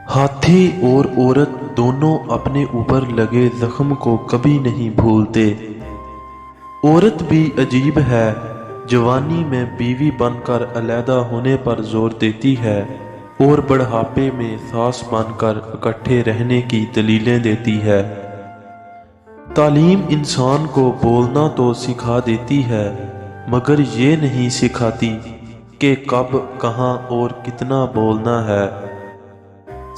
हाथी और औरत दोनों अपने ऊपर लगे जख्म को कभी नहीं भूलते। औरत भी अजीब है, जवानी में बीवी बनकर अलहदा होने पर जोर देती है और बुढ़ापे में सास बनकर इकट्ठे रहने की दलीलें देती है। तालीम इंसान को बोलना तो सिखा देती है, मगर ये नहीं सिखाती कि कब, कहाँ और कितना बोलना है।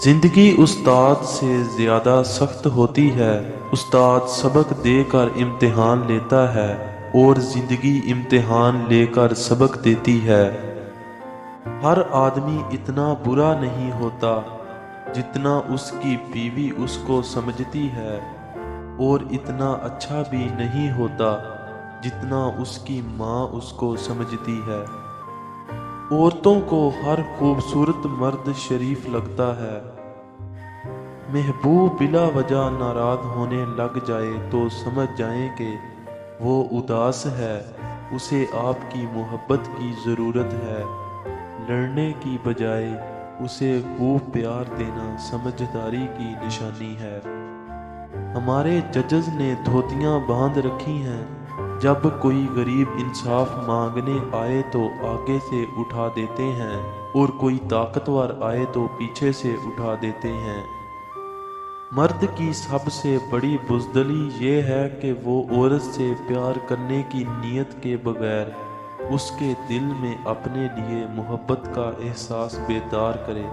जिंदगी उस्ताद से ज्यादा सख्त होती है। उस्ताद सबक देकर इम्तिहान लेता है और जिंदगी इम्तिहान लेकर सबक देती है। हर आदमी इतना बुरा नहीं होता जितना उसकी बीवी उसको समझती है, और इतना अच्छा भी नहीं होता जितना उसकी माँ उसको समझती है। औरतों को हर खूबसूरत मर्द शरीफ लगता है। महबूब बिला वजह नाराज होने लग जाए तो समझ जाएं कि वो उदास है, उसे आपकी मोहब्बत की ज़रूरत है। लड़ने की बजाय उसे खूब प्यार देना समझदारी की निशानी है। हमारे जजेस ने धोतियां बांध रखी हैं, जब कोई गरीब इंसाफ मांगने आए तो आगे से उठा देते हैं और कोई ताकतवर आए तो पीछे से उठा देते हैं। मर्द की सबसे बड़ी बुज़दिली ये है कि वो औरत से प्यार करने की नीयत के बगैर उसके दिल में अपने लिए मोहब्बत का एहसास बेदार करे।